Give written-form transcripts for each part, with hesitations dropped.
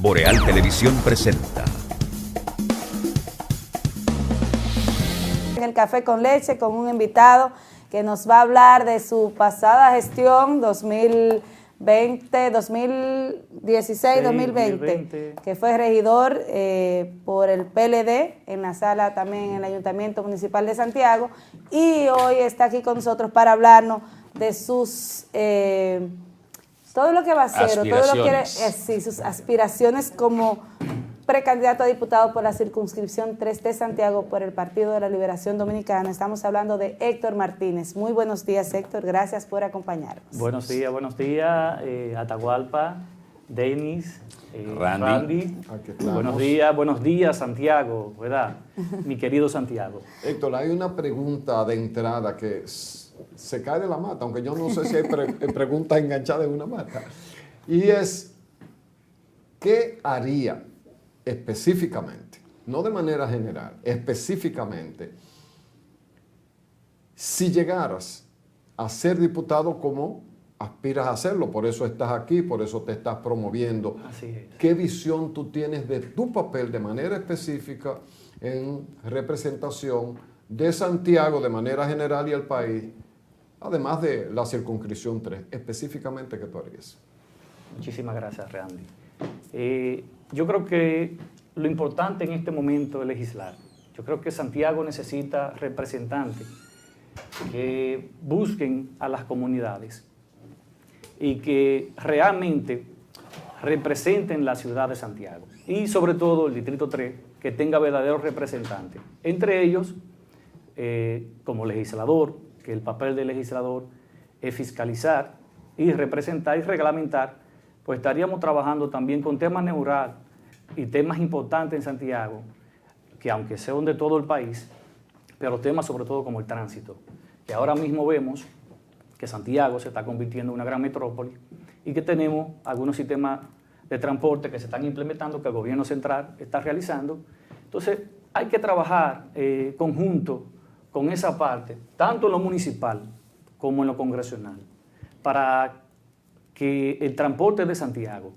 Boreal Televisión presenta En el Café con Leche con un invitado que nos va a hablar de su pasada gestión 2016-2020, que fue regidor por el PLD en la sala también en el Ayuntamiento Municipal de Santiago, y hoy está aquí con nosotros para hablarnos de sus todo lo que va a hacer, o todo lo que quiere, sí, sus aspiraciones como precandidato a diputado por la circunscripción 3 de Santiago por el Partido de la Liberación Dominicana. Estamos hablando de Héctor Martínez. Muy buenos días, Héctor. Gracias por acompañarnos. Buenos días, Atahualpa, Denis, Randy. Buenos días, Santiago, ¿verdad? Mi querido Santiago. Héctor, hay una pregunta de entrada que se cae de la mata, aunque yo no sé si hay preguntas enganchadas en una mata. Y es, ¿qué haría específicamente, no de manera general, específicamente, si llegaras a ser diputado como aspiras a hacerlo? Por eso estás aquí, por eso te estás promoviendo. Así es. ¿Qué visión tú tienes de tu papel de manera específica en representación de Santiago de manera general y el país, además de la circunscripción 3, específicamente qué tú harías? Muchísimas gracias, Randy. Yo creo que lo importante en este momento es legislar. Yo creo que Santiago necesita representantes que busquen a las comunidades y que realmente representen la ciudad de Santiago. Y sobre todo el Distrito 3, que tenga verdaderos representantes. Entre ellos, como legislador, que el papel del legislador es fiscalizar y representar y reglamentar, pues estaríamos trabajando también con temas neurales y temas importantes en Santiago, que aunque sean de todo el país, pero temas sobre todo como el tránsito, que ahora mismo vemos que Santiago se está convirtiendo en una gran metrópoli y que tenemos algunos sistemas de transporte que se están implementando, que el gobierno central está realizando. Entonces hay que trabajar conjunto con esa parte, tanto en lo municipal como en lo congresional, para que el transporte de Santiago,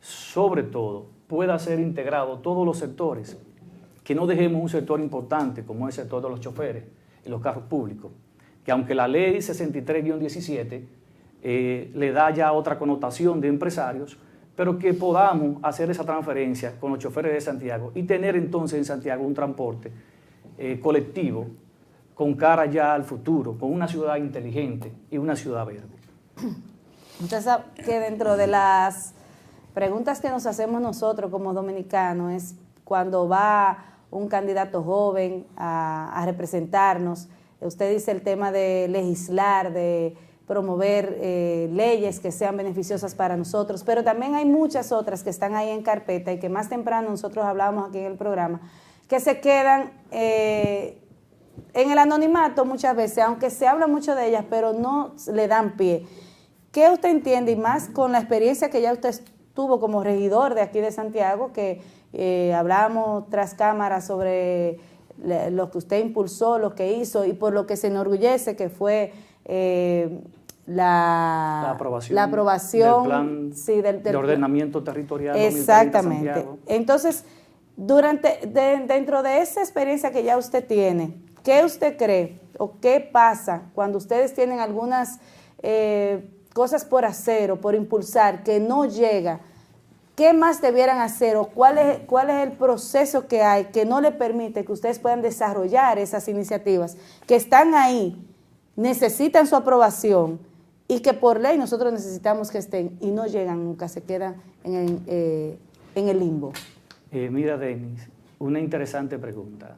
sobre todo, pueda ser integrado todos los sectores, que no dejemos un sector importante como es el sector de los choferes y los carros públicos, que aunque la ley 63-17 le da ya otra connotación de empresarios, pero que podamos hacer esa transferencia con los choferes de Santiago y tener entonces en Santiago un transporte colectivo con cara ya al futuro, con una ciudad inteligente y una ciudad verde. Usted sabe que dentro de las preguntas que nos hacemos nosotros como dominicanos es cuando va un candidato joven a representarnos, usted dice el tema de legislar, de promover leyes que sean beneficiosas para nosotros, pero también hay muchas otras que están ahí en carpeta y que más temprano nosotros hablábamos aquí en el programa, que se quedan en el anonimato muchas veces, aunque se habla mucho de ellas, pero no le dan pie. ¿Qué usted entiende, y más con la experiencia que ya usted tuvo como regidor de aquí de Santiago, que hablábamos tras cámara sobre lo que usted impulsó, lo que hizo y por lo que se enorgullece, que fue la aprobación del plan de ordenamiento territorial? Exactamente. Santiago. Entonces, dentro de esa experiencia que ya usted tiene, ¿qué usted cree o qué pasa cuando ustedes tienen algunas cosas por hacer o por impulsar que no llega? ¿Qué más debieran hacer o cuál es el proceso que hay que no le permite que ustedes puedan desarrollar esas iniciativas que están ahí, necesitan su aprobación y que por ley nosotros necesitamos que estén y no llegan nunca, se quedan en el limbo? Mira, Denis, una interesante pregunta.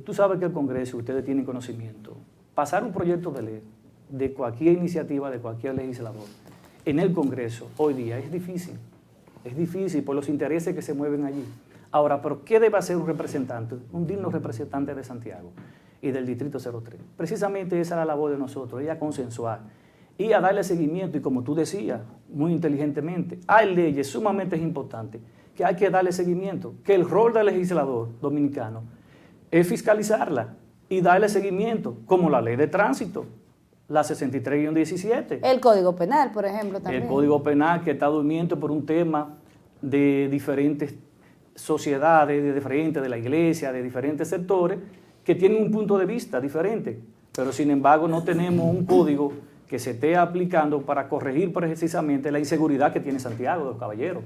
Tú sabes que el Congreso, ustedes tienen conocimiento, pasar un proyecto de ley de cualquier iniciativa, de cualquier legislador, en el Congreso hoy día es difícil por los intereses que se mueven allí. Ahora, ¿pero qué debe hacer un representante, un digno representante de Santiago y del Distrito 03? Precisamente esa es la labor de nosotros, ir a consensuar y a darle seguimiento, y como tú decías, muy inteligentemente, hay leyes sumamente importantes que hay que darle seguimiento, que el rol del legislador dominicano es fiscalizarla y darle seguimiento, como la ley de tránsito, la 63-17. El Código Penal, por ejemplo, también. El Código Penal, que está durmiendo por un tema de diferentes sociedades, de la iglesia, de diferentes sectores, que tienen un punto de vista diferente, pero sin embargo no tenemos un código que se esté aplicando para corregir precisamente la inseguridad que tiene Santiago de los Caballeros.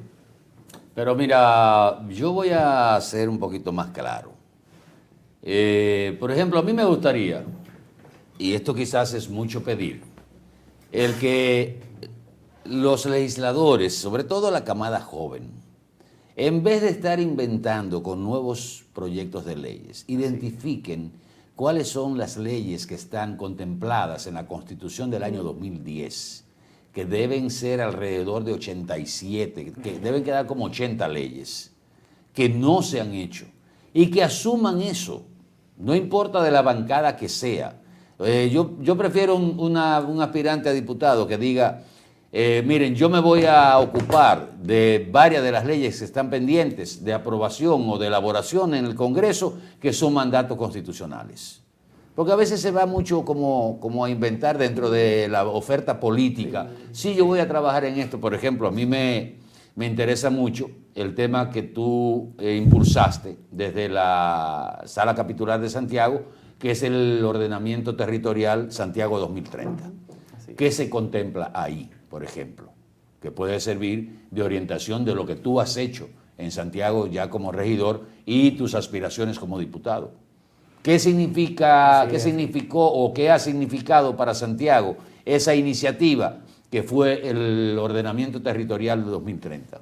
Pero mira, yo voy a ser un poquito más claro. Por ejemplo, a mí me gustaría, y esto quizás es mucho pedir, el que los legisladores, sobre todo la camada joven, en vez de estar inventando con nuevos proyectos de leyes, identifiquen cuáles son las leyes que están contempladas en la Constitución del año 2010, que deben ser alrededor de 87, que deben quedar como 80 leyes, que no se han hecho, y que asuman eso, no importa de la bancada que sea. Yo prefiero un aspirante a diputado que diga, miren, yo me voy a ocupar de varias de las leyes que están pendientes de aprobación o de elaboración en el Congreso, que son mandatos constitucionales. Porque a veces se va mucho como a inventar dentro de la oferta política. Sí, yo voy a trabajar en esto. Por ejemplo, a mí me interesa mucho el tema que tú impulsaste desde la Sala Capitular de Santiago, que es el ordenamiento territorial Santiago 2030. ¿Qué se contempla ahí, por ejemplo? Que puede servir de orientación de lo que tú has hecho en Santiago ya como regidor y tus aspiraciones como diputado. ¿Qué significó o qué ha significado para Santiago esa iniciativa que fue el ordenamiento territorial de 2030?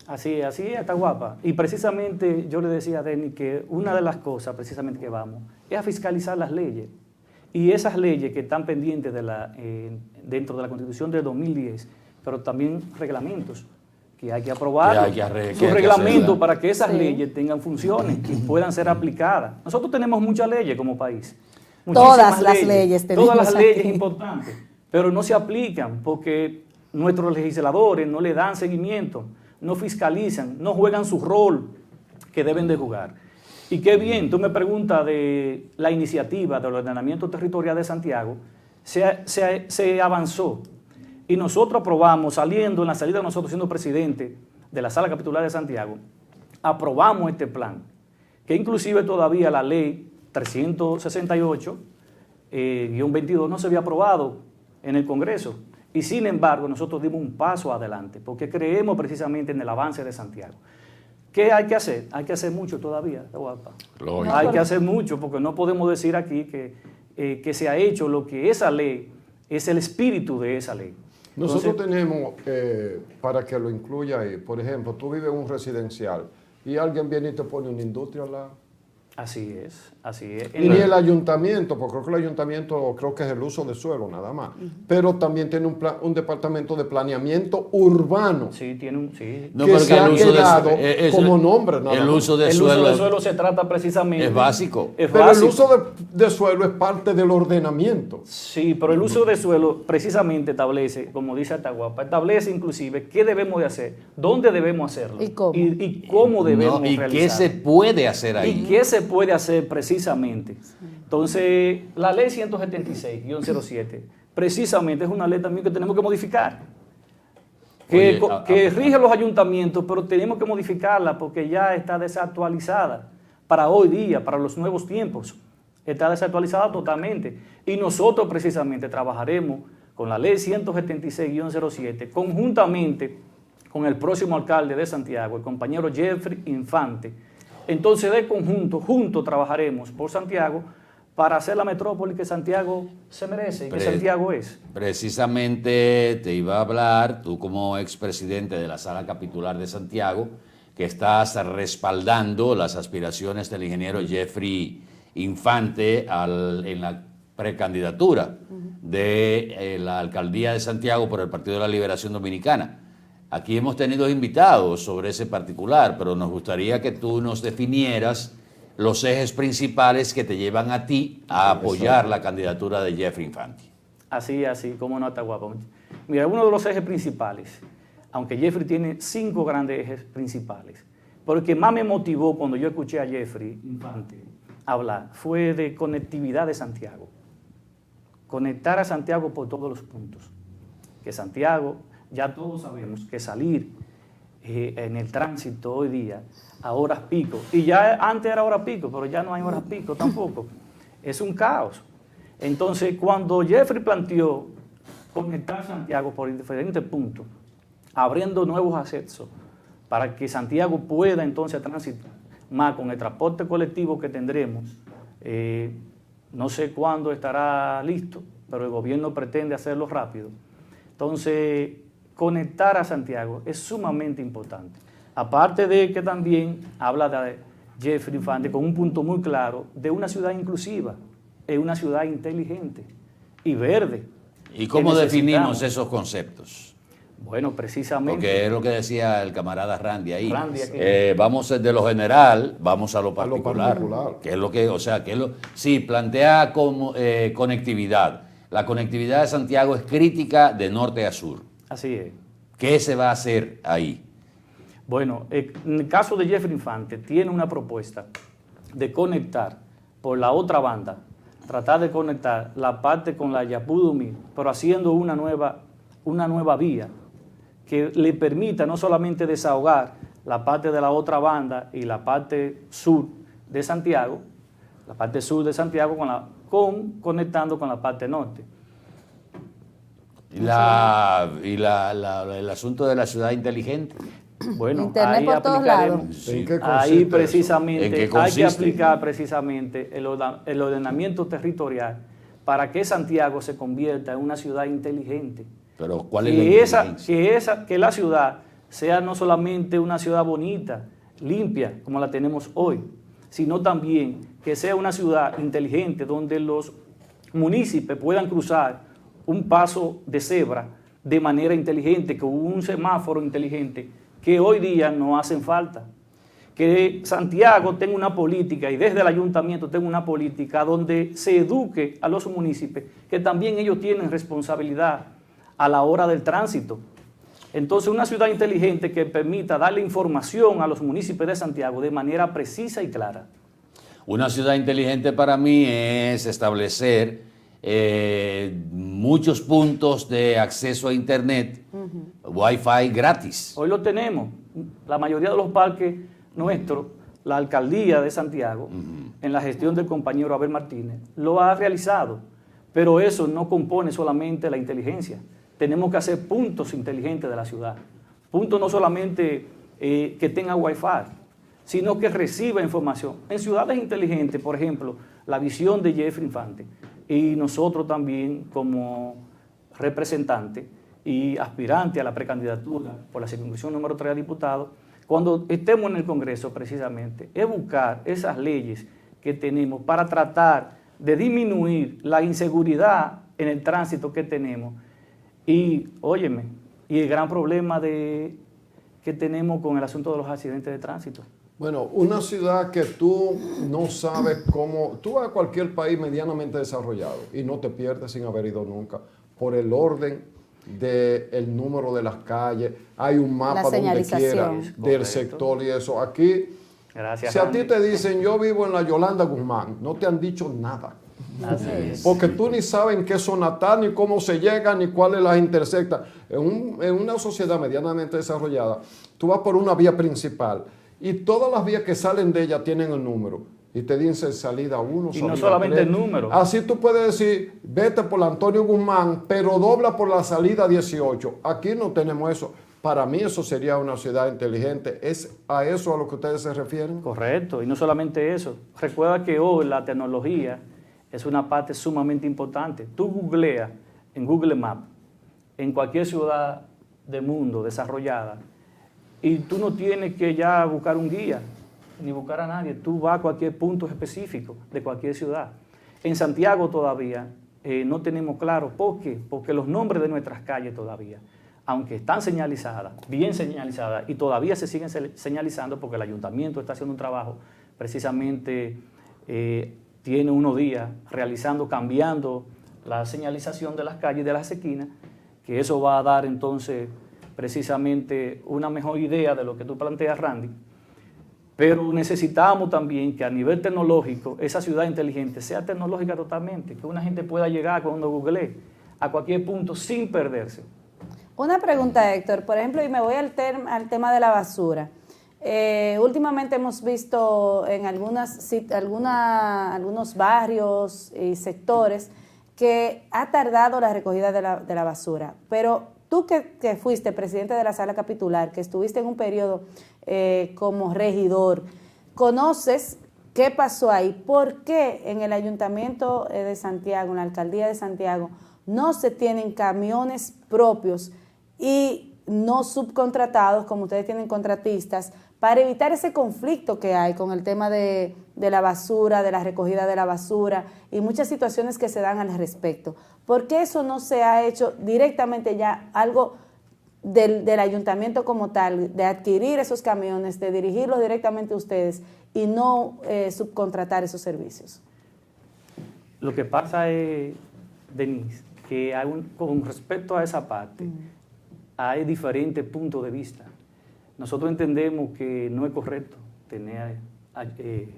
Así es, Atahualpa. Y precisamente yo le decía a Denis que una de las cosas precisamente que vamos es a fiscalizar las leyes. Y esas leyes que están pendientes dentro de la Constitución del 2010, pero también reglamentos que hay que aprobar, sus reglamentos para que esas leyes tengan funciones y puedan ser aplicadas. Nosotros tenemos muchas leyes como país. Todas las leyes tenemos. Todas las leyes importantes, pero no se aplican porque nuestros legisladores no le dan seguimiento, no fiscalizan, no juegan su rol que deben de jugar. Y qué bien, tú me preguntas de la iniciativa del ordenamiento territorial de Santiago, se avanzó. Y nosotros aprobamos, en la salida de nosotros siendo presidente de la Sala Capitular de Santiago, aprobamos este plan, que inclusive todavía la ley 368-22 no se había aprobado en el Congreso. Y sin embargo, nosotros dimos un paso adelante, porque creemos precisamente en el avance de Santiago. ¿Qué hay que hacer? Hay que hacer mucho todavía, Guapa. Hay que hacer mucho, porque no podemos decir aquí que se ha hecho lo que esa ley, es el espíritu de esa ley. Nosotros tenemos, para que lo incluya ahí, por ejemplo, tú vives en un residencial y alguien viene y te pone una industria al lado. Así es, así es. Y ni el ayuntamiento, porque creo que el ayuntamiento es el uso de suelo nada más, pero también tiene un departamento de planeamiento urbano. Sí, tiene un... Sí. No, que se ha quedado como nombre. El uso de suelo. El uso de suelo se trata precisamente... Es básico. Pero el uso de suelo es parte del ordenamiento. Sí, pero el uso de suelo precisamente establece, como dice Atahualpa, establece inclusive qué debemos de hacer, dónde debemos hacerlo. ¿Y cómo? Y cómo debemos realizarlo. ¿Y qué se puede hacer ahí? ¿Y qué se puede hacer precisamente? Entonces, la ley 176-07 precisamente es una ley también que tenemos que modificar, que rige los ayuntamientos, pero tenemos que modificarla porque ya está desactualizada para hoy día, para los nuevos tiempos. Está desactualizada totalmente. Y nosotros precisamente trabajaremos con la ley 176-07 conjuntamente con el próximo alcalde de Santiago, el compañero Jeffrey Infante. Entonces, de conjunto, juntos trabajaremos por Santiago para hacer la metrópoli que Santiago se merece y que Santiago es. Precisamente te iba a hablar, tú como expresidente de la Sala Capitular de Santiago, que estás respaldando las aspiraciones del ingeniero Jeffrey Infante en la precandidatura de la alcaldía de Santiago por el Partido de la Liberación Dominicana. Aquí hemos tenido invitados sobre ese particular, pero nos gustaría que tú nos definieras los ejes principales que te llevan a ti a apoyar la candidatura de Jeffrey Infante. Así, como no, Atahualpa. Mira, uno de los ejes principales, aunque Jeffrey tiene 5 grandes ejes principales, pero el que más me motivó cuando yo escuché a Jeffrey Infante hablar fue de conectividad de Santiago. Conectar a Santiago por todos los puntos. Que Santiago, ya todos sabemos que salir en el tránsito hoy día a horas pico. Y ya antes era hora pico, pero ya no hay horas pico tampoco. Es un caos. Entonces, cuando Jeffrey planteó conectar Santiago por diferentes puntos, abriendo nuevos accesos para que Santiago pueda entonces transitar más con el transporte colectivo que tendremos, no sé cuándo estará listo, pero el gobierno pretende hacerlo rápido. Entonces, conectar a Santiago es sumamente importante. Aparte de que también habla de Jeffrey Infante con un punto muy claro de una ciudad inclusiva, es una ciudad inteligente y verde. ¿Y cómo definimos esos conceptos? Bueno, precisamente. Porque es lo que decía el camarada Randy ahí. Randy aquí. Vamos de lo general, vamos a lo particular. Que es lo que, o sea, sí, plantea como conectividad. La conectividad de Santiago es crítica de norte a sur. Así es. ¿Qué se va a hacer ahí? Bueno, en el caso de Jeffrey Infante, tiene una propuesta de conectar por la otra banda, tratar de conectar la parte con la Yapudumi, pero haciendo una nueva vía que le permita no solamente desahogar la parte de la otra banda y la parte sur de Santiago, conectando con la parte norte. El asunto de la ciudad inteligente. Bueno, Internet ahí por todos aplicaremos. lados. ¿En qué Ahí consiste precisamente ¿En qué hay que consiste? aplicar precisamente el ordenamiento territorial para que Santiago se convierta en una ciudad inteligente. Pero ¿cuál es la inteligencia? Que la ciudad sea no solamente una ciudad bonita, limpia, como la tenemos hoy, sino también que sea una ciudad inteligente donde los municipios puedan cruzar un paso de cebra de manera inteligente, con un semáforo inteligente, que hoy día no hacen falta. Que Santiago tenga una política, y desde el ayuntamiento tenga una política donde se eduque a los municipios, que también ellos tienen responsabilidad a la hora del tránsito. Entonces, una ciudad inteligente que permita darle información a los municipios de Santiago de manera precisa y clara. Una ciudad inteligente para mí es establecer muchos puntos de acceso a Internet, Wi-Fi gratis. Hoy lo tenemos. La mayoría de los parques nuestros, la alcaldía de Santiago, en la gestión del compañero Abel Martínez, lo ha realizado. Pero eso no compone solamente la inteligencia. Tenemos que hacer puntos inteligentes de la ciudad. Puntos no solamente que tenga Wi-Fi, sino que reciba información. En ciudades inteligentes, por ejemplo, la visión de Jeffrey Infante, y nosotros también como representante y aspirante a la precandidatura por la circunscripción número 3 a diputado, cuando estemos en el Congreso precisamente, es buscar esas leyes que tenemos para tratar de disminuir la inseguridad en el tránsito que tenemos. Y, óyeme, y el gran problema que tenemos con el asunto de los accidentes de tránsito. Bueno, una ciudad que tú no sabes cómo... Tú vas a cualquier país medianamente desarrollado y no te pierdes sin haber ido nunca por el orden del número de las calles. Hay un mapa donde quiera del sector y eso. Aquí, gracias, si a ti Randy. te dicen yo vivo en la Yolanda Guzmán, no te han dicho nada. Así es. Porque tú ni sabes en qué zona está, ni cómo se llega, ni cuáles las intersecta. En una sociedad medianamente desarrollada, tú vas por una vía principal y todas las vías que salen de ella tienen el número. Y te dicen salida 1, Y salida no solamente 3. el número. Así tú puedes decir, vete por la Antonio Guzmán, pero dobla por la salida 18. Aquí no tenemos eso. Para mí eso sería una ciudad inteligente. ¿Es a eso a lo que ustedes se refieren? Correcto, y no solamente eso. Recuerda que hoy la tecnología es una parte sumamente importante. Tú googleas en Google Maps, en cualquier ciudad del mundo desarrollada, y tú no tienes que ya buscar un guía, ni buscar a nadie. Tú vas a cualquier punto específico de cualquier ciudad. En Santiago todavía no tenemos claro. ¿Por qué? Porque los nombres de nuestras calles todavía, aunque están señalizadas, bien señalizadas, y todavía se siguen señalizando porque el ayuntamiento está haciendo un trabajo, precisamente tiene unos días cambiando la señalización de las calles, de las esquinas, que eso va a dar entonces precisamente una mejor idea de lo que tú planteas, Randy. Pero necesitamos también que a nivel tecnológico esa ciudad inteligente sea tecnológica totalmente, que una gente pueda llegar cuando googlee a cualquier punto sin perderse. Una pregunta, Héctor. Por ejemplo, y me voy al tema de la basura. Últimamente hemos visto en algunos barrios y sectores que ha tardado la recogida de la basura. Pero tú que fuiste presidente de la sala capitular, que estuviste en un periodo como regidor, ¿conoces qué pasó ahí? ¿Por qué en el Ayuntamiento de Santiago, en la Alcaldía de Santiago, no se tienen camiones propios y no subcontratados, como ustedes tienen contratistas, para evitar ese conflicto que hay con el tema de la basura, de la recogida de la basura y muchas situaciones que se dan al respecto? ¿Por qué eso no se ha hecho directamente ya algo del ayuntamiento como tal, de adquirir esos camiones, de dirigirlos directamente a ustedes y no subcontratar esos servicios? Lo que pasa es, Denise, que con respecto a esa parte, hay diferentes puntos de vista. Nosotros entendemos que no es correcto tener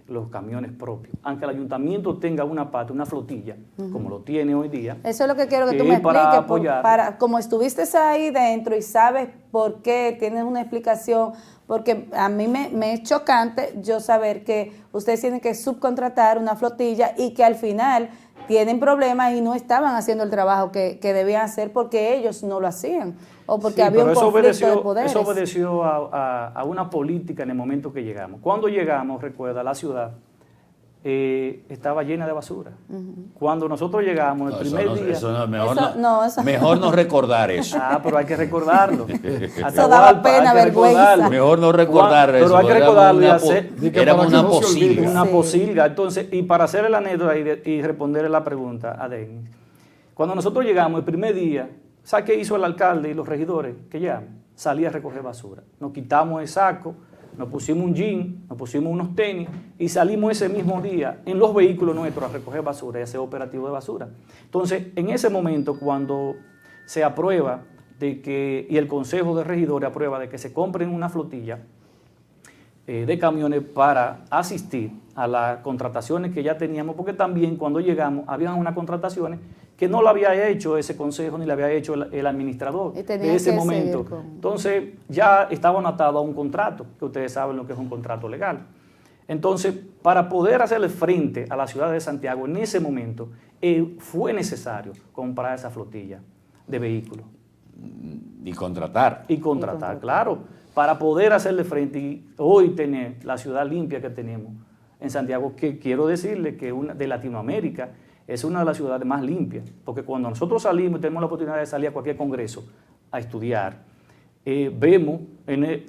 los camiones propios, aunque el ayuntamiento tenga una parte, una flotilla, como lo tiene hoy día. Eso es lo que quiero que tú me expliques, como estuviste ahí dentro y sabes por qué, tienes una explicación, porque a mí me es chocante yo saber que ustedes tienen que subcontratar una flotilla y que al final tienen problemas y no estaban haciendo el trabajo que debían hacer porque ellos no lo hacían o porque había un conflicto de poderes. Eso obedeció a una política en el momento que llegamos. Cuando llegamos, recuerda, la ciudad estaba llena de basura. Cuando nosotros llegamos, el primer día... Mejor no recordar eso. Pero hay que recordarlo. Eso daba pena, vergüenza. Mejor no recordar eso. Pero hay que recordarlo y hacer... Éramos una posilga. Una posilga. Entonces, y para hacer la anécdota y responderle la pregunta a Denis, cuando nosotros llegamos el primer día, ¿sabes qué hizo el alcalde y los regidores que llaman? Salí a recoger basura. Nos quitamos el saco, nos pusimos un jean, nos pusimos unos tenis y salimos ese mismo día en los vehículos nuestros a recoger basura y hacer operativo de basura. Entonces, en ese momento, cuando se aprueba y el Consejo de Regidores aprueba de que se compren una flotilla de camiones para asistir a las contrataciones que ya teníamos, porque también cuando llegamos había unas contrataciones que no lo había hecho ese consejo ni lo había hecho el administrador de ese momento. Entonces ya estaba atado a un contrato, que ustedes saben lo que es un contrato legal. Entonces, para poder hacerle frente a la ciudad de Santiago en ese momento, fue necesario comprar esa flotilla de vehículos. Y contratar. Claro, para poder hacerle frente y hoy tener la ciudad limpia que tenemos en Santiago, que quiero decirle que de Latinoamérica es una de las ciudades más limpias, porque cuando nosotros salimos y tenemos la oportunidad de salir a cualquier congreso a estudiar, vemos,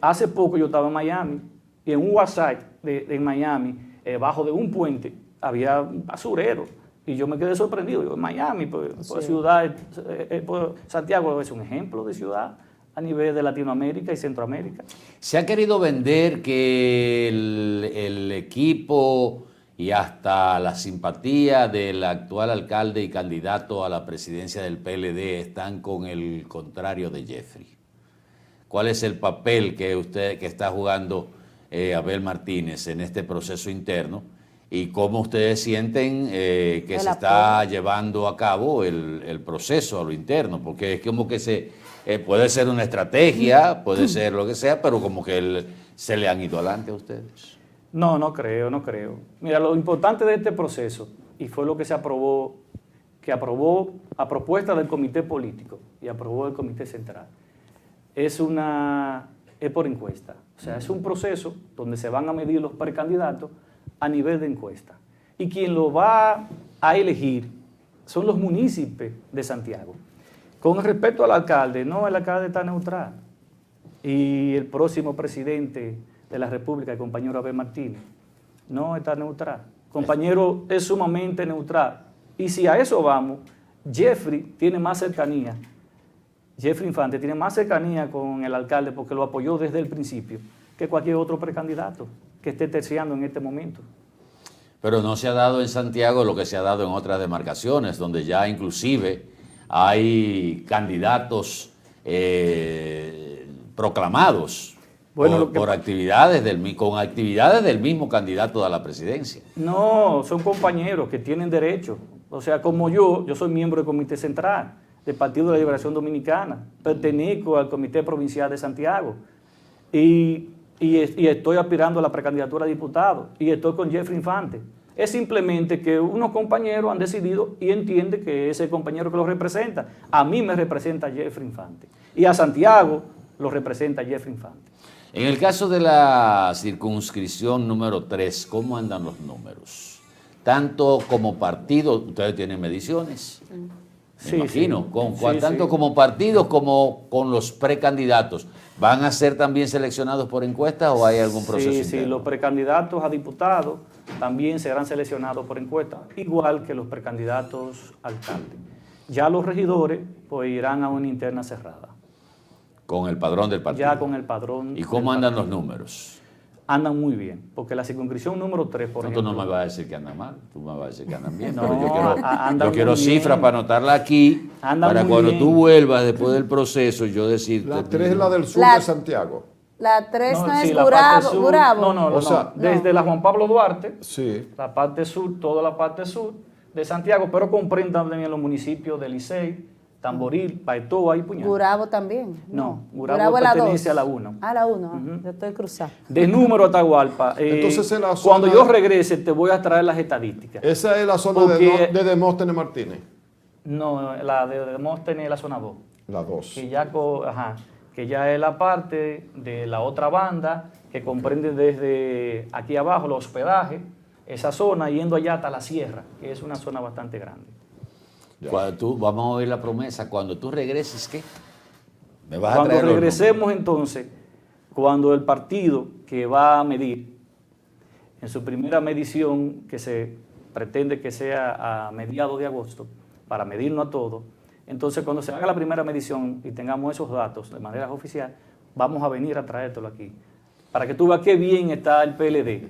hace poco yo estaba en Miami, y en un WhatsApp en Miami, bajo de un puente, había un basurero, y yo me quedé sorprendido. Yo, en Miami, pues ciudad, Santiago es un ejemplo de ciudad a nivel de Latinoamérica y Centroamérica. Se ha querido vender que el equipo y hasta la simpatía del actual alcalde y candidato a la presidencia del PLD están con el contrario de Jeffrey. ¿Cuál es el papel que está jugando Abel Martínez en este proceso interno? ¿Y cómo ustedes sienten que se está llevando a cabo el proceso a lo interno? Porque es como que puede ser una estrategia, puede ser lo que sea, pero como que se le han ido adelante a ustedes. No creo. Mira, lo importante de este proceso, y fue lo que se aprobó, a propuesta del comité político y aprobó el comité central, es por encuesta. O sea, es un proceso donde se van a medir los precandidatos a nivel de encuesta. Y quien lo va a elegir son los municipios de Santiago. Con respecto al alcalde, no, el alcalde está neutral. Y el próximo presidente de la República, el compañero Abel Martínez, no está neutral. El compañero es sumamente neutral. Y si a eso vamos, Jeffrey Infante tiene más cercanía con el alcalde porque lo apoyó desde el principio que cualquier otro precandidato que esté terciando en este momento. Pero no se ha dado en Santiago lo que se ha dado en otras demarcaciones, donde ya inclusive hay candidatos proclamados con actividades del mismo candidato a la presidencia. No, son compañeros que tienen derecho. O sea, como yo soy miembro del comité central. del Partido de la Liberación Dominicana, pertenezco al Comité Provincial de Santiago y estoy aspirando a la precandidatura a diputado y estoy con Jeffrey Infante. Es simplemente que unos compañeros han decidido y entienden que ese compañero que los representa, a mí me representa Jeffrey Infante y a Santiago lo representa Jeffrey Infante. En el caso de la circunscripción número 3, ¿cómo andan los números? Tanto como partido, ustedes tienen mediciones, me imagino, tanto como partidos como con los precandidatos. ¿Van a ser también seleccionados por encuestas o hay algún proceso interno? Sí, los precandidatos a diputados también serán seleccionados por encuestas, igual que los precandidatos a alcalde. Ya los regidores pues irán a una interna cerrada. Con el padrón del partido. Ya con el padrón. ¿Y cómo andan los números? Andan muy bien, porque la circunscripción número 3, por ejemplo... Tú no me vas a decir que andan mal, tú me vas a decir que andan bien. No, pero yo quiero cifras para anotarla aquí, para cuando tú vuelvas después del proceso, yo decirte... La 3 es la del sur de Santiago. La 3 no es sí, la parte sur, Gurabo. No, O sea, desde la Juan Pablo Duarte, Sí. la parte sur, toda la parte sur de Santiago, pero comprende también los municipios de Licey, Tamboril, Paetoa y Puñal. Gurabo también. No, Gurabo es la pertenece 2. a la 1. A la 1, yo estoy cruzada. De número Atahualpa. Entonces es la zona cuando yo regrese te voy a traer las estadísticas. Esa es la zona Porque- de Demóstenes Martínez. No, la de Demóstenes es la zona 2. La 2. Que ya es la parte de la otra banda que comprende desde aquí abajo los hospedajes, esa zona, yendo allá hasta la sierra, que es una zona bastante grande. Vamos a oír la promesa, cuando tú regreses, ¿qué? Me vas a Cuando traer los regresemos entonces, cuando el partido que va a medir, en su primera medición, que se pretende que sea a mediados de agosto, para medirnos a todos, entonces cuando se haga la primera medición y tengamos esos datos de manera oficial, vamos a venir a traértelo aquí, para que tú veas qué bien está el PLD.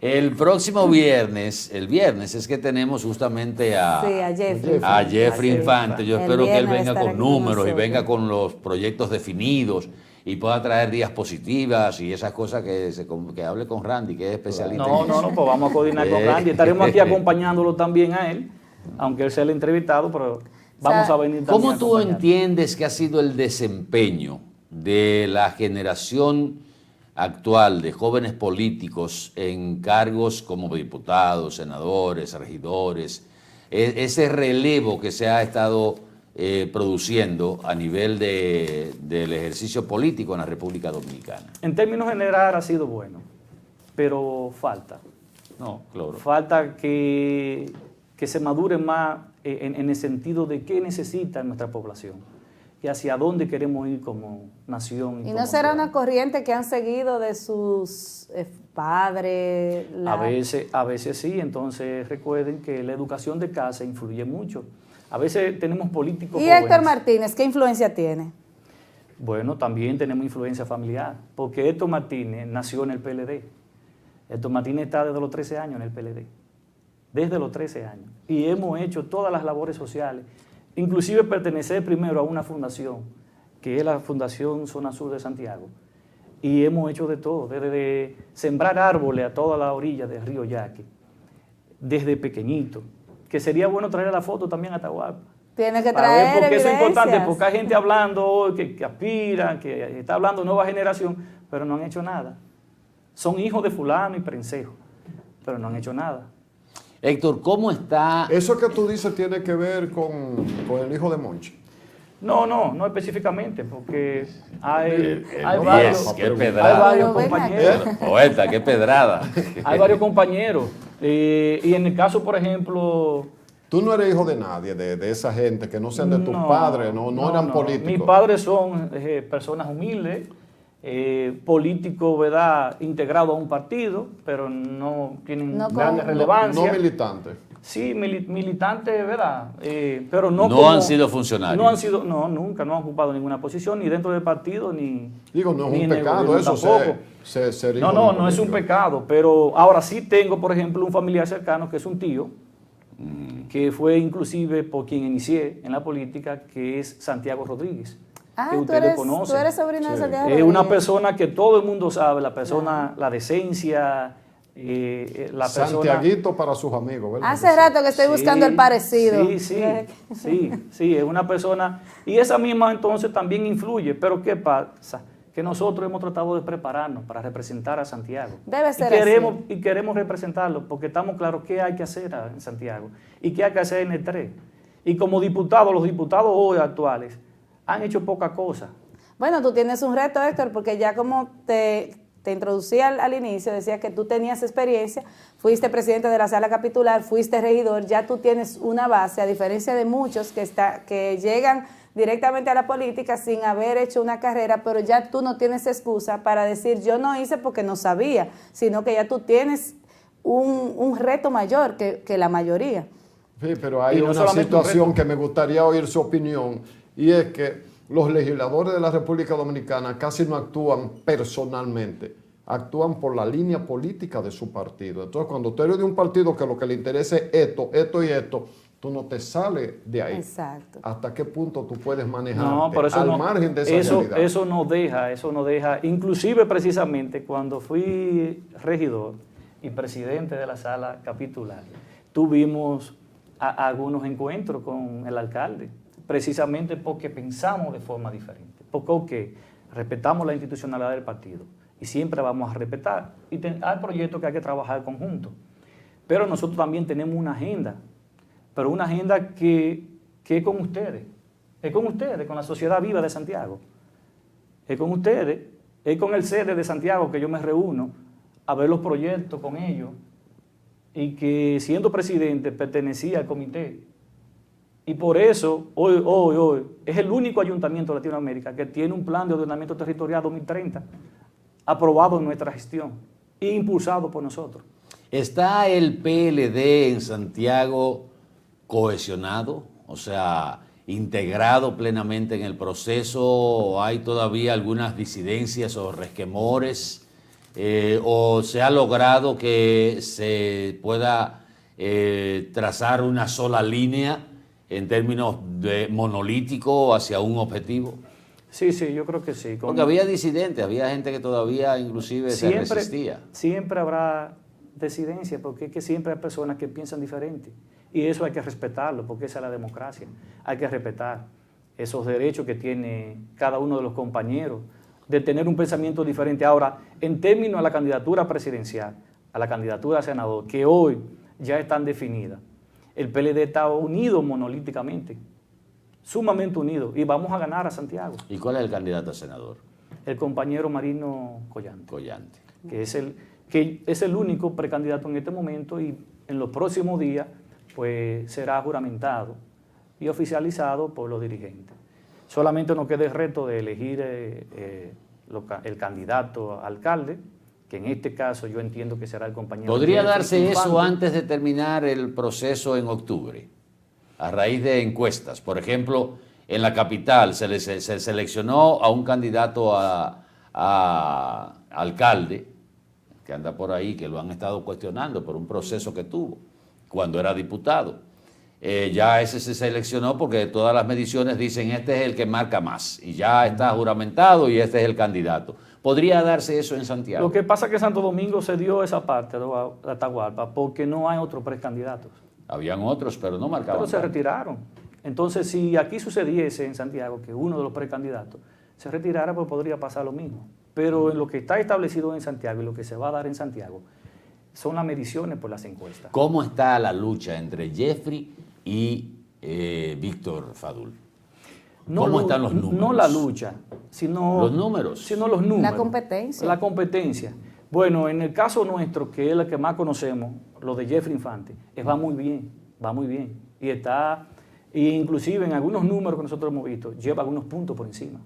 El próximo viernes, el viernes es que tenemos justamente a Jeffrey Infante. Yo espero que él venga con números y venga con los proyectos definidos y pueda traer diapositivas y esas cosas que hable con Randy, que es especialista en eso. Pues vamos a coordinar con Randy. Estaremos aquí acompañándolo también a él, aunque él sea el entrevistado, pero vamos a venir también. ¿Cómo tú entiendes que ha sido el desempeño de la generación actual de jóvenes políticos en cargos como diputados, senadores, regidores, ese relevo que se ha estado produciendo a nivel del ejercicio político en la República Dominicana? En términos generales ha sido bueno, pero falta. No, claro. Falta que se madure más en el sentido de qué necesita nuestra población y hacia dónde queremos ir como nación. ¿Y no será una corriente que han seguido de sus padres? A veces sí, entonces recuerden que la educación de casa influye mucho. A veces tenemos políticos ¿Y jóvenes. Héctor Martínez, qué influencia tiene? Bueno, también tenemos influencia familiar, porque Héctor Martínez nació en el PLD. Héctor Martínez está desde los 13 años en el PLD, desde los 13 años. Y hemos hecho todas las labores sociales, inclusive pertenecer primero a una fundación, que es la Fundación Zona Sur de Santiago. Y hemos hecho de todo, desde sembrar árboles a toda la orilla del río Yaque, desde pequeñito, que sería bueno traer la foto también a Atahualpa. Tiene que Para traer ver, porque eso es importante, evidencias. porque hay gente hablando hoy que aspiran, que está hablando nueva generación, pero no han hecho nada. Son hijos de fulano y prensejo, pero no han hecho nada. Héctor, ¿cómo está? Eso que tú dices tiene que ver con el hijo de Monchi. No específicamente, porque hay Yes, varios, qué hay pedrada. varios Pero ven compañeros. Poeta, qué pedrada. Hay varios compañeros. Y en el caso, por ejemplo... Tú no eres hijo de nadie, de esa gente que no sean de tus padres, no eran políticos. Mis padres son personas humildes, políticos, ¿verdad?, integrados a un partido, pero no tienen grande relevancia. No militantes. Sí, militantes, ¿verdad? Pero no No como- han sido funcionarios. Nunca, no han ocupado ninguna posición, ni dentro del partido, ni Digo, no es ni un en el pecado gobierno eso, tampoco. ser hijo de No un es un político. pecado, pero ahora sí tengo, por ejemplo, un familiar cercano que es un tío, que fue inclusive por quien inicié en la política, que es Santiago Rodríguez, que Tú ustedes eres, conocen. tú eres sobrino de Santiago Es una Rodríguez. persona que todo el mundo sabe, la persona, la decencia, la persona... Santiaguito para sus amigos, ¿verdad? Hace rato que estoy buscando el parecido. Sí, es una persona... Y esa misma entonces también influye, pero ¿qué pasa? Que nosotros hemos tratado de prepararnos para representar a Santiago. Debe ser y queremos representarlo porque estamos claros qué hay que hacer en Santiago y qué hay que hacer en el 3. Y como diputados, los diputados hoy actuales han hecho poca cosa. Bueno, tú tienes un reto, Héctor, porque ya como te introducí al inicio, decía que tú tenías experiencia, fuiste presidente de la sala capitular, fuiste regidor, ya tú tienes una base, a diferencia de muchos que llegan directamente a la política sin haber hecho una carrera, pero ya tú no tienes excusa para decir yo no hice porque no sabía, sino que ya tú tienes un reto mayor que la mayoría. Sí, pero hay no una solamente situación que me gustaría oír su opinión, y es que los legisladores de la República Dominicana casi no actúan personalmente, actúan por la línea política de su partido. Entonces, cuando usted eres de un partido que lo que le interesa es esto y esto, tú no te sales de ahí. Exacto. ¿Hasta qué punto tú puedes manejar al margen de esa realidad? Eso no deja. Inclusive, precisamente, cuando fui regidor y presidente de la sala capitular, tuvimos algunos encuentros con el alcalde, precisamente porque pensamos de forma diferente, porque respetamos la institucionalidad del partido y siempre vamos a respetar. Y hay proyectos que hay que trabajar conjuntos, pero nosotros también tenemos una agenda, pero una agenda que es con ustedes, con la sociedad viva de Santiago, es con ustedes, es con el sede de Santiago que yo me reúno a ver los proyectos con ellos, y que siendo presidente pertenecía al comité. Y por eso, hoy, es el único ayuntamiento de Latinoamérica que tiene un plan de ordenamiento territorial 2030 aprobado en nuestra gestión e impulsado por nosotros. ¿Está el PLD en Santiago cohesionado? O sea, integrado plenamente en el proceso, ¿o hay todavía algunas disidencias o resquemores? ¿O se ha logrado que se pueda trazar una sola línea en términos de monolítico hacia un objetivo? Sí, yo creo que sí. Porque había disidentes, había gente que todavía inclusive se resistía. Siempre habrá disidencia, porque es que siempre hay personas que piensan diferente. Y eso hay que respetarlo, porque esa es la democracia. Hay que respetar esos derechos que tiene cada uno de los compañeros de tener un pensamiento diferente. Ahora, en términos a la candidatura presidencial, a la candidatura a senador, que hoy ya están definidas, el PLD está unido monolíticamente, sumamente unido, y vamos a ganar a Santiago. ¿Y cuál es el candidato a senador? El compañero Marino Collante. Collante. Que es el único precandidato en este momento, y en los próximos días pues será juramentado y oficializado por los dirigentes. Solamente nos queda el reto de elegir el candidato a alcalde, que en este caso yo entiendo que será el compañero. ¿Podría Jeffrey darse Infante. eso antes de terminar el proceso en octubre? A raíz de encuestas. Por ejemplo, en la capital se seleccionó a un candidato a alcalde, que anda por ahí, que lo han estado cuestionando por un proceso que tuvo cuando era diputado. Ya ese se seleccionó porque todas las mediciones dicen este es el que marca más y ya está juramentado y este es el candidato. ¿Podría darse eso en Santiago? Lo que pasa es que Santo Domingo se dio esa parte de Atahualpa porque no hay otros precandidatos. Habían otros, pero no marcaban. Pero se tanto. retiraron. Entonces, si aquí sucediese en Santiago que uno de los precandidatos se retirara, pues podría pasar lo mismo. Pero en lo que está establecido en Santiago y lo que se va a dar en Santiago son las mediciones por las encuestas. ¿Cómo está la lucha entre Jeffrey y Víctor Fadul? ¿Cómo están los números? No la lucha, sino los números. Sino los números. La competencia. La competencia. Bueno, en el caso nuestro, que es el que más conocemos, lo de Jeffrey Infante, va muy bien. Y está, inclusive en algunos números que nosotros hemos visto, lleva algunos puntos por encima.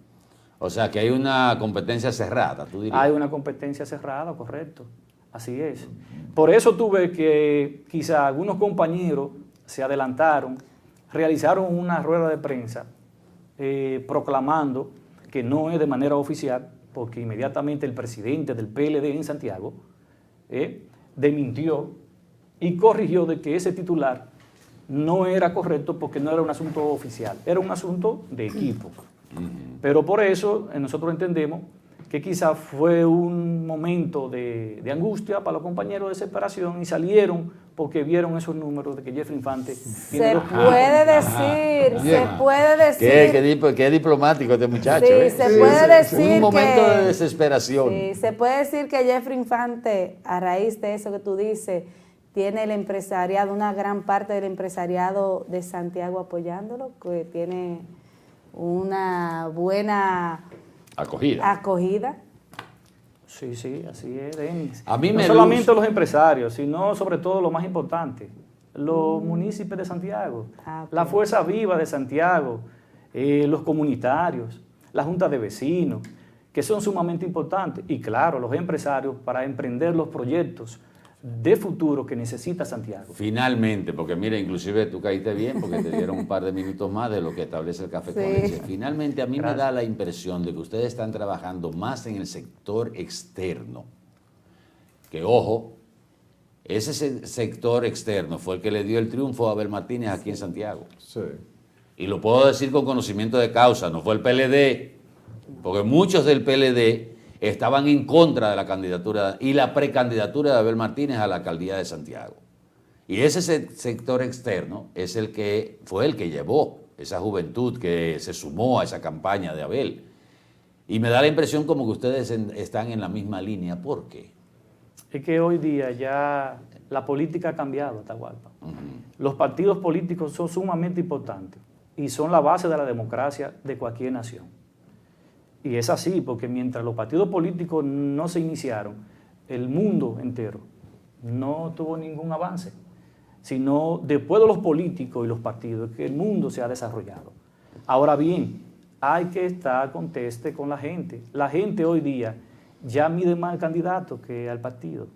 O sea, que hay una competencia cerrada, tú dirías. Hay una competencia cerrada, correcto. Así es. Por eso tuve que quizá algunos compañeros se adelantaron, realizaron una rueda de prensa proclamando que no es de manera oficial, porque inmediatamente el presidente del PLD en Santiago desmintió y corrigió de que ese titular no era correcto porque no era un asunto oficial, era un asunto de equipo. Pero por eso nosotros entendemos que quizás fue un momento de angustia para los compañeros, de desesperación, y salieron porque vieron esos números de que Jeffrey Infante tiene Se 2 puede decir, se puede decir. Qué diplomático este muchacho. Sí, se puede decir un momento que- de desesperación. Sí, se puede decir que Jeffrey Infante, a raíz de eso que tú dices, tiene el empresariado, una gran parte del empresariado de Santiago apoyándolo, que tiene una buena acogida. Sí, sí, así es, Denis. A mí no me solamente luce- los empresarios, sino sobre todo lo más importante, los municipios de Santiago, la fuerza viva de Santiago, los comunitarios, la junta de vecinos, que son sumamente importantes. Y claro, los empresarios para emprender los proyectos de futuro que necesita Santiago. Finalmente, porque mira, inclusive tú caíste bien porque te dieron un par de minutos más de lo que establece el café con Sí. leche. Finalmente, a mí Gracias. me da la impresión de que ustedes están trabajando más en el sector externo. Que ojo, ese sector externo fue el que le dio el triunfo a Abel Martínez aquí en Santiago. Sí. Y lo puedo decir con conocimiento de causa, no fue el PLD, porque muchos del PLD estaban en contra de la candidatura y la precandidatura de Abel Martínez a la alcaldía de Santiago. Y ese sector externo es el que fue el que llevó esa juventud que se sumó a esa campaña de Abel. Y me da la impresión como que ustedes están en la misma línea. ¿Por qué? Es que hoy día ya la política ha cambiado, Atahualpa. Los partidos políticos son sumamente importantes y son la base de la democracia de cualquier nación. Y es así, porque mientras los partidos políticos no se iniciaron, el mundo entero no tuvo ningún avance, sino después de los políticos y los partidos que el mundo se ha desarrollado. Ahora bien, hay que estar conteste con la gente. La gente hoy día ya mide más al candidato que al partido.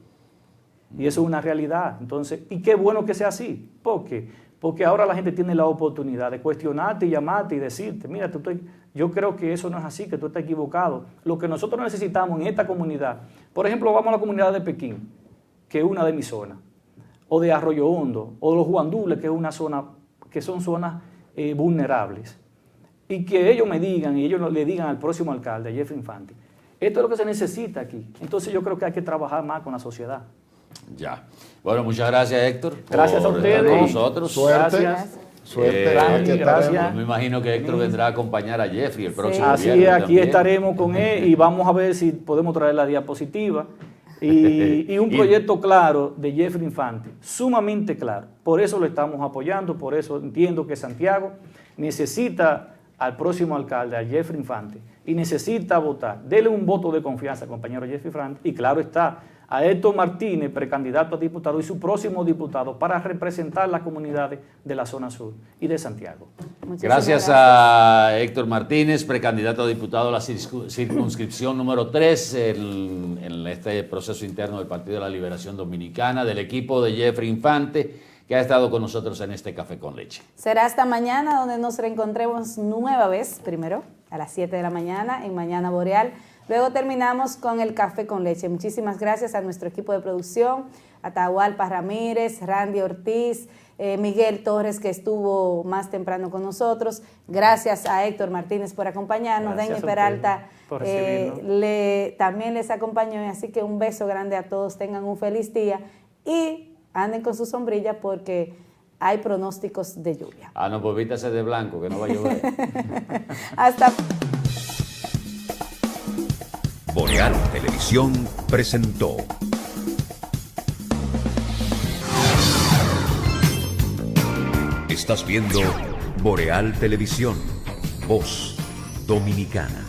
Y eso es una realidad. Entonces, y qué bueno que sea así. ¿Por qué? Porque ahora la gente tiene la oportunidad de cuestionarte y llamarte y decirte, mira, yo creo que eso no es así, que tú estás equivocado. Lo que nosotros necesitamos en esta comunidad, por ejemplo, vamos a la comunidad de Pekín, que es una de mis zonas, o de Arroyo Hondo, o de los Guandules, que es una zona, que son zonas vulnerables. Y que ellos me digan, y ellos le digan al próximo alcalde, a Jeffrey Infante, esto es lo que se necesita aquí. Entonces yo creo que hay que trabajar más con la sociedad. Ya. Bueno, muchas gracias, Héctor. Gracias a por estar ustedes. con nosotros. Suerte. Gracias. Suerte. Randy, Aquí gracias. estaremos. Yo me imagino que Héctor vendrá a acompañar a Jeffrey el próximo Así es, viernes aquí también. estaremos con él y vamos a ver si podemos traer la diapositiva y un proyecto claro de Jeffrey Infante, sumamente claro. Por eso lo estamos apoyando, por eso entiendo que Santiago necesita al próximo alcalde, a Jeffrey Infante, y necesita votar. Dele un voto de confianza al compañero Jeffrey Infante y claro está, a Héctor Martínez, precandidato a diputado, y su próximo diputado para representar las comunidades de la zona sur y de Santiago. Muchísimas Gracias a Héctor Martínez, precandidato a diputado a la circunscripción número 3 en este proceso interno del Partido de la Liberación Dominicana, del equipo de Jeffrey Infante, que ha estado con nosotros en este Café con Leche. Será hasta mañana donde nos reencontremos nueva vez, primero a las 7 de la mañana en Mañana Boreal. Luego terminamos con el Café con Leche. Muchísimas gracias a nuestro equipo de producción, Atahualpa Ramírez, Randy Ortiz, Miguel Torres, que estuvo más temprano con nosotros. Gracias a Héctor Martínez por acompañarnos. Gracias Denny a Peralta ustedes por recibirnos. también les acompañó. Así que un beso grande a todos. Tengan un feliz día y anden con su sombrilla porque hay pronósticos de lluvia. Ah, no, pues vístase de blanco, que no va a llover. Hasta Boreal Televisión presentó Estás viendo Boreal Televisión, Voz Dominicana.